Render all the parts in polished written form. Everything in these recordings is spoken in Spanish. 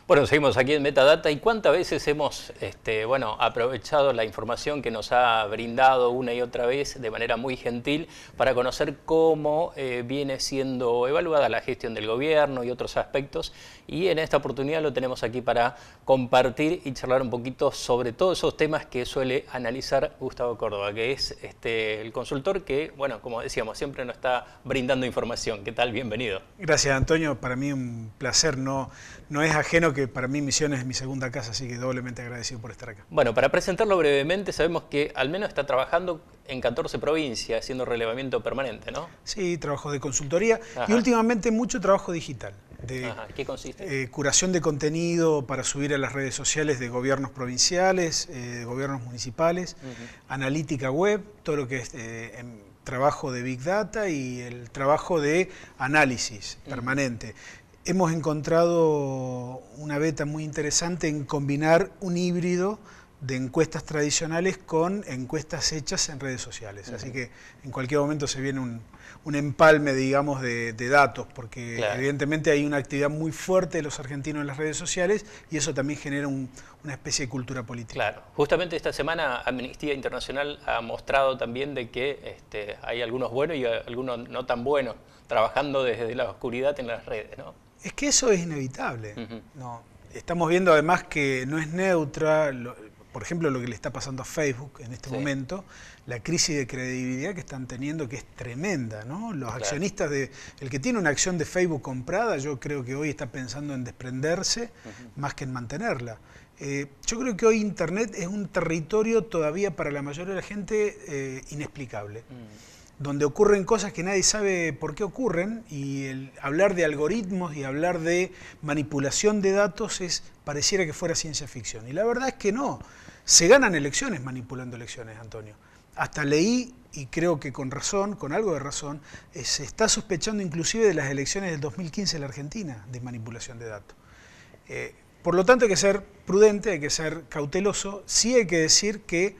Bueno, seguimos aquí en Metadata y cuántas veces hemos aprovechado la información que nos ha brindado una y otra vez de manera muy gentil para conocer cómo viene siendo evaluada la gestión del gobierno y otros aspectos, y en esta oportunidad lo tenemos aquí para compartir y charlar un poquito sobre todos esos temas que suele analizar Gustavo Córdoba, que es el consultor que, bueno, como decíamos, siempre nos está brindando información. ¿Qué tal? Bienvenido. Gracias, Antonio. Para mí un placer. No es ajeno que para mí Misiones es mi segunda casa, así que doblemente agradecido por estar acá. Bueno, para presentarlo brevemente, sabemos que al menos está trabajando en 14 provincias, haciendo relevamiento permanente, ¿no? Sí, trabajo de consultoría. Ajá. Y últimamente mucho trabajo digital. Ajá. ¿Qué consiste? Curación de contenido para subir a las redes sociales de gobiernos provinciales, de gobiernos municipales, analítica web, todo lo que es trabajo de Big Data y el trabajo de análisis permanente. Hemos encontrado una beta muy interesante en combinar un híbrido de encuestas tradicionales con encuestas hechas en redes sociales. Así que en cualquier momento se viene un empalme, digamos, de datos, porque evidentemente hay una actividad muy fuerte de los argentinos en las redes sociales y eso también genera una especie de cultura política. Claro. Justamente esta semana Amnistía Internacional ha mostrado también de que hay algunos buenos y algunos no tan buenos trabajando desde la oscuridad en las redes, ¿no? Es que eso es inevitable. No, estamos viendo además que no es neutra. Por ejemplo, lo que le está pasando a Facebook en este momento, la crisis de credibilidad que están teniendo, que es tremenda, ¿no? Los accionistas el que tiene una acción de Facebook comprada, yo creo que hoy está pensando en desprenderse más que en mantenerla. Yo creo que hoy Internet es un territorio todavía para la mayoría de la gente inexplicable, donde ocurren cosas que nadie sabe por qué ocurren, y el hablar de algoritmos y hablar de manipulación de datos pareciera que fuera ciencia ficción. Y la verdad es que no. Se ganan elecciones manipulando elecciones, Antonio. Hasta leí, y creo que con razón, con algo de razón, se está sospechando inclusive de las elecciones del 2015 en la Argentina de manipulación de datos. Por lo tanto hay que ser prudente, hay que ser cauteloso. Sí hay que decir que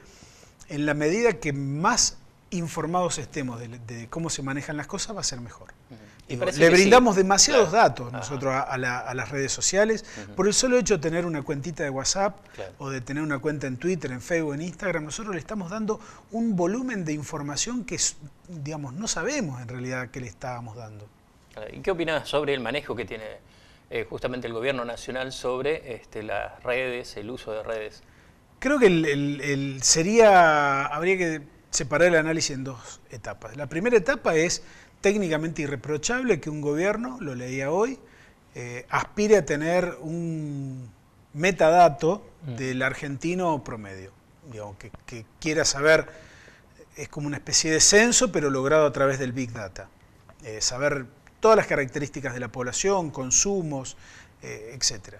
en la medida que más informados estemos de cómo se manejan las cosas, va a ser mejor. Le brindamos demasiados datos nosotros a las redes sociales, por el solo hecho de tener una cuentita de WhatsApp o de tener una cuenta en Twitter, en Facebook, en Instagram. Nosotros le estamos dando un volumen de información que, digamos, no sabemos en realidad qué le estábamos dando. ¿Y qué opinas sobre el manejo que tiene justamente el gobierno nacional sobre las redes, el uso de redes? Creo que habría que separar el análisis en dos etapas. La primera etapa es técnicamente irreprochable que un gobierno, lo leía hoy, aspire a tener un metadato del argentino promedio. Digamos, que quiera saber, es como una especie de censo, pero logrado a través del Big Data. Saber todas las características de la población, consumos, etc.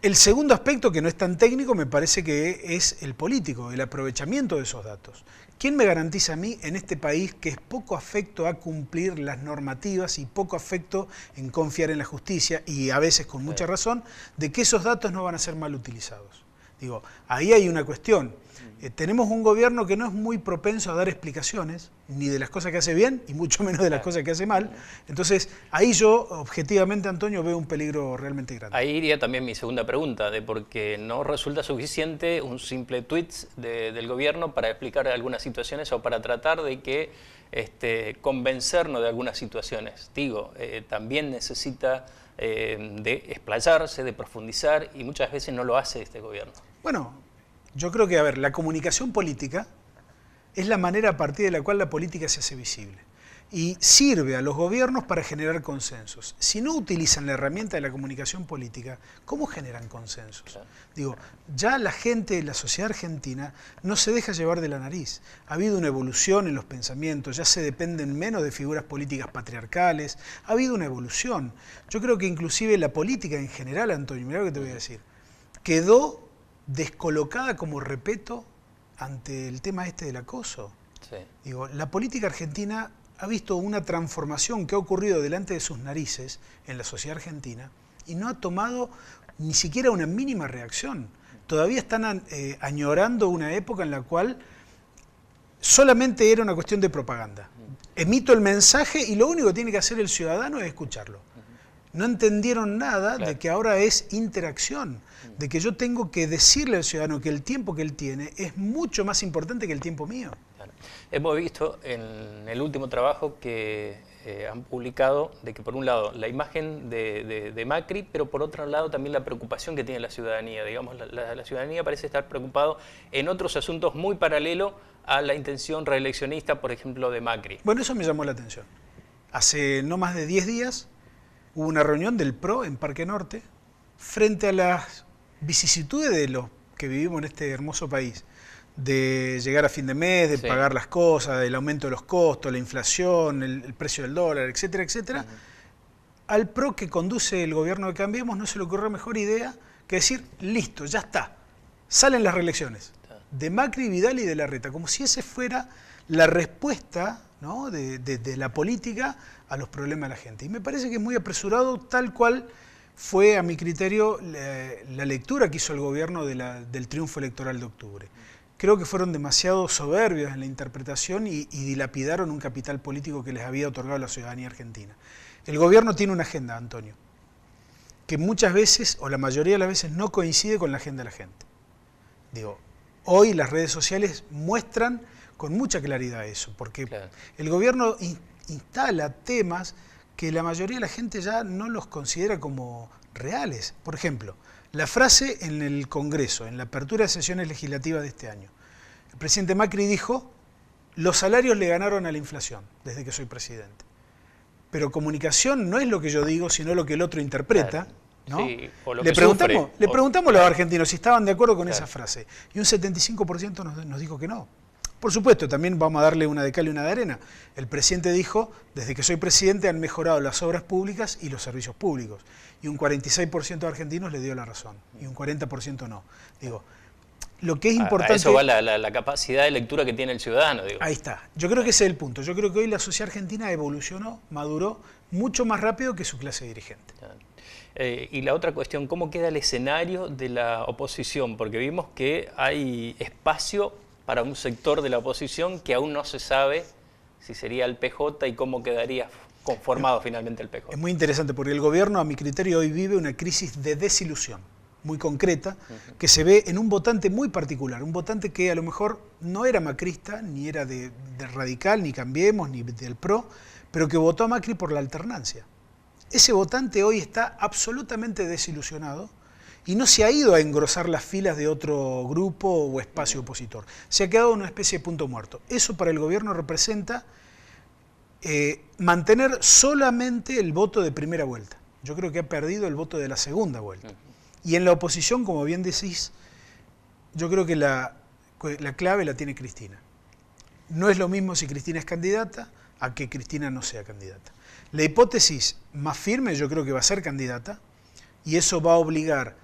El segundo aspecto, que no es tan técnico, me parece que es el político, el aprovechamiento de esos datos. ¿Quién me garantiza a mí en este país que es poco afecto a cumplir las normativas y poco afecto en confiar en la justicia, y a veces con mucha razón, de que esos datos no van a ser mal utilizados? Digo, ahí hay una cuestión. Tenemos un gobierno que no es muy propenso a dar explicaciones, ni de las cosas que hace bien, y mucho menos de las cosas que hace mal. Entonces, ahí yo, objetivamente, Antonio, veo un peligro realmente grande. Ahí iría también mi segunda pregunta, porque no resulta suficiente un simple tweet del gobierno para explicar algunas situaciones o para tratar de que convencernos de algunas situaciones. Digo, también necesita de explayarse, de profundizar, y muchas veces no lo hace este gobierno. Bueno, yo creo que, a ver, la comunicación política es la manera a partir de la cual la política se hace visible y sirve a los gobiernos para generar consensos. Si no utilizan la herramienta de la comunicación política, ¿cómo generan consensos? Claro. Digo, ya la gente, la sociedad argentina, no se deja llevar de la nariz. Ha habido una evolución en los pensamientos, ya se dependen menos de figuras políticas patriarcales, ha habido una evolución. Yo creo que inclusive la política en general, Antonio, mirá lo que te voy a decir, quedó descolocada como repeto ante el tema del acoso. Sí. Digo, la política argentina ha visto una transformación que ha ocurrido delante de sus narices en la sociedad argentina y no ha tomado ni siquiera una mínima reacción. Todavía están añorando una época en la cual solamente era una cuestión de propaganda. Emito el mensaje y lo único que tiene que hacer el ciudadano es escucharlo. No entendieron nada de que ahora es interacción, de que yo tengo que decirle al ciudadano que el tiempo que él tiene es mucho más importante que el tiempo mío. Claro. Hemos visto en el último trabajo que han publicado de que por un lado la imagen de Macri, pero por otro lado también la preocupación que tiene la ciudadanía. Digamos, la ciudadanía parece estar preocupado en otros asuntos muy paralelos a la intención reeleccionista, por ejemplo, de Macri. Bueno, eso me llamó la atención. Hace no más de 10 días hubo una reunión del PRO en Parque Norte frente a las vicisitudes de los que vivimos en este hermoso país, de llegar a fin de mes, de pagar las cosas, del aumento de los costos, la inflación, el precio del dólar, etcétera, etcétera. Al PRO que conduce el gobierno de Cambiemos no se le ocurrió mejor idea que decir, listo, ya está, salen las reelecciones de Macri, Vidal y de Larreta, como si ese fuera la respuesta, ¿no?, de la política a los problemas de la gente. Y me parece que es muy apresurado, tal cual fue, a mi criterio, la lectura que hizo el gobierno del triunfo electoral de octubre. Creo que fueron demasiado soberbios en la interpretación y dilapidaron un capital político que les había otorgado la ciudadanía argentina. El gobierno tiene una agenda, Antonio, que muchas veces, o la mayoría de las veces, no coincide con la agenda de la gente. Digo, hoy las redes sociales muestran con mucha claridad eso, porque el gobierno instala temas que la mayoría de la gente ya no los considera como reales. Por ejemplo, la frase en el Congreso, en la apertura de sesiones legislativas de este año. El presidente Macri dijo, los salarios le ganaron a la inflación desde que soy presidente. Pero comunicación no es lo que yo digo, sino lo que el otro interpreta. ¿No? Sí, o lo le que preguntamos a los argentinos si estaban de acuerdo con esa frase. Y un 75% nos dijo que no. Por supuesto, también vamos a darle una de cal y una de arena. El presidente dijo, desde que soy presidente han mejorado las obras públicas y los servicios públicos. Y un 46% de argentinos le dio la razón, y un 40% no. Digo, lo que es importante... A eso va la capacidad de lectura que tiene el ciudadano. Digo. Ahí está. Yo creo que ese es el punto. Yo creo que hoy la sociedad argentina evolucionó, maduró mucho más rápido que su clase dirigente. Y la otra cuestión, ¿cómo queda el escenario de la oposición? Porque vimos que hay espacio para un sector de la oposición que aún no se sabe si sería el PJ y cómo quedaría conformado finalmente el PJ. Es muy interesante porque el gobierno, a mi criterio, hoy vive una crisis de desilusión muy concreta que se ve en un votante muy particular, un votante que a lo mejor no era macrista, ni era de Radical, ni Cambiemos, ni del PRO, pero que votó a Macri por la alternancia. Ese votante hoy está absolutamente desilusionado y no se ha ido a engrosar las filas de otro grupo o espacio opositor. Se ha quedado en una especie de punto muerto. Eso para el gobierno representa mantener solamente el voto de primera vuelta. Yo creo que ha perdido el voto de la segunda vuelta. Y en la oposición, como bien decís, yo creo que la clave la tiene Cristina. No es lo mismo si Cristina es candidata a que Cristina no sea candidata. La hipótesis más firme yo creo que va a ser candidata y eso va a obligar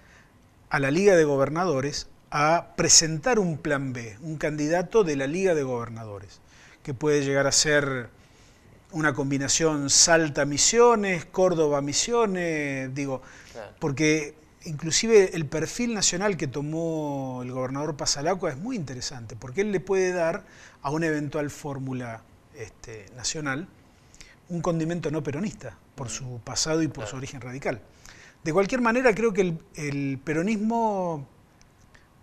a la Liga de Gobernadores a presentar un plan B, un candidato de la Liga de Gobernadores, que puede llegar a ser una combinación Salta-Misiones, Córdoba-Misiones, digo, porque inclusive el perfil nacional que tomó el gobernador Pasalacqua es muy interesante, porque él le puede dar a una eventual fórmula nacional un condimento no peronista, por su pasado y por su origen radical. De cualquier manera, creo que el peronismo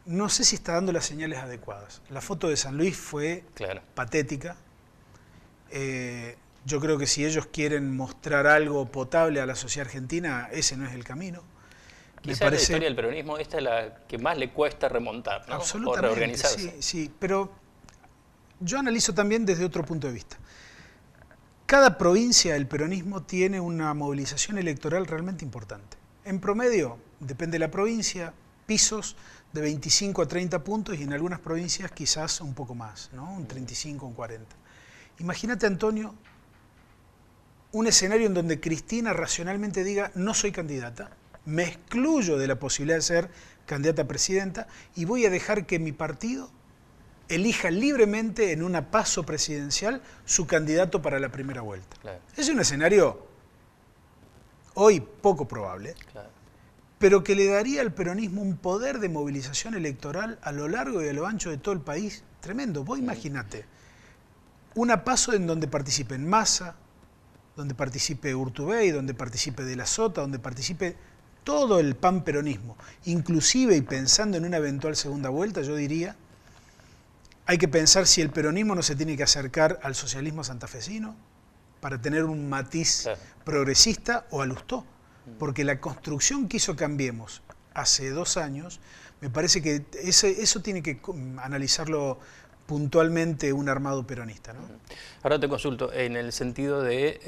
no sé si está dando las señales adecuadas. La foto de San Luis fue patética. Yo creo que si ellos quieren mostrar algo potable a la sociedad argentina, ese no es el camino. Quizás la historia del peronismo esta es la que más le cuesta remontar, ¿no? Absolutamente, o reorganizarse. Sí, pero yo analizo también desde otro punto de vista. Cada provincia del peronismo tiene una movilización electoral realmente importante. En promedio, depende de la provincia, pisos de 25 a 30 puntos y en algunas provincias quizás un poco más, ¿no? Un 35, un 40. Imagínate, Antonio, un escenario en donde Cristina racionalmente diga no soy candidata, me excluyo de la posibilidad de ser candidata a presidenta y voy a dejar que mi partido elija libremente en una paso presidencial su candidato para la primera vuelta. Es un escenario hoy poco probable, pero que le daría al peronismo un poder de movilización electoral a lo largo y a lo ancho de todo el país tremendo. Vos imaginate una paso en donde participen Massa, donde participe Urtubey, donde participe De la Sota, donde participe todo el panperonismo. Inclusive, y pensando en una eventual segunda vuelta, yo diría, hay que pensar si el peronismo no se tiene que acercar al socialismo santafesino para tener un matiz progresista o a Lustó. Porque la construcción que hizo Cambiemos hace 2 años, me parece que eso tiene que analizarlo puntualmente un armado peronista, ¿no? Ahora te consulto, en el sentido de,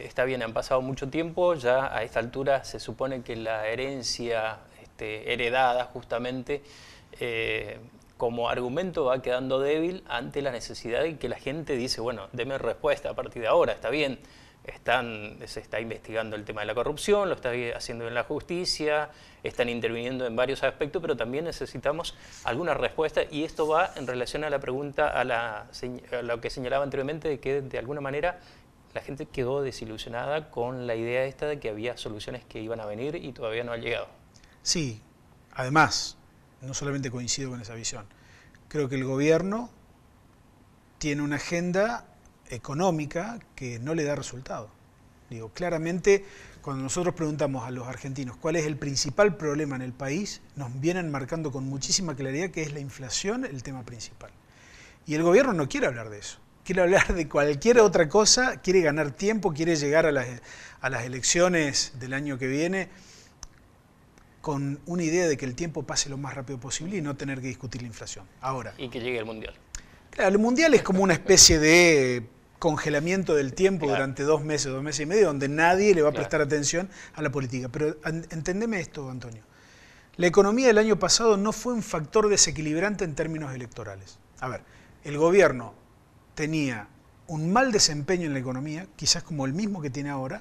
está bien, han pasado mucho tiempo, ya a esta altura se supone que la herencia heredada justamente como argumento va quedando débil ante la necesidad de que la gente dice, bueno, deme respuesta a partir de ahora, está bien, se está investigando el tema de la corrupción, lo está haciendo en la justicia, están interviniendo en varios aspectos, pero también necesitamos alguna respuesta, y esto va en relación a la pregunta, a lo que señalaba anteriormente, de que de alguna manera la gente quedó desilusionada con la idea esta de que había soluciones que iban a venir y todavía no han llegado. Sí, además, no solamente coincido con esa visión, creo que el gobierno tiene una agenda económica que no le da resultado. Digo, claramente, cuando nosotros preguntamos a los argentinos cuál es el principal problema en el país, nos vienen marcando con muchísima claridad que es la inflación el tema principal. Y el gobierno no quiere hablar de eso. Quiere hablar de cualquier otra cosa, quiere ganar tiempo, quiere llegar a las elecciones del año que viene con una idea de que el tiempo pase lo más rápido posible y no tener que discutir la inflación. Ahora. Y que llegue el Mundial. Claro, el Mundial es como una especie de congelamiento del tiempo durante 2 meses, 2 meses y medio, donde nadie le va a prestar atención a la política. Pero entendeme esto, Antonio. La economía del año pasado no fue un factor desequilibrante en términos electorales. A ver, el gobierno tenía un mal desempeño en la economía, quizás como el mismo que tiene ahora,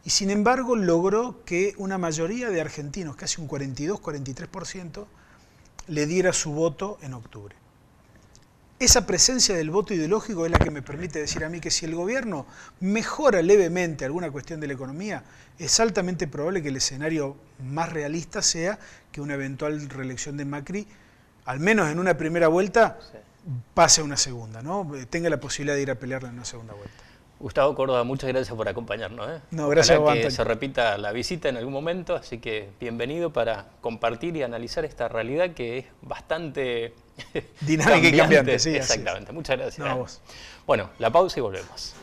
y sin embargo logró que una mayoría de argentinos, casi un 42-43%, le diera su voto en octubre. Esa presencia del voto ideológico es la que me permite decir a mí que si el gobierno mejora levemente alguna cuestión de la economía, es altamente probable que el escenario más realista sea que una eventual reelección de Macri, al menos en una primera vuelta, pase a una segunda, ¿no? Tenga la posibilidad de ir a pelearla en una segunda vuelta. Gustavo Córdoba, muchas gracias por acompañarnos. No, gracias a vos, Antonio. Que se repita la visita en algún momento, así que bienvenido para compartir y analizar esta realidad que es bastante dinámica y cambiante. Sí, exactamente, muchas gracias. No, a vos. Bueno, la pausa y volvemos.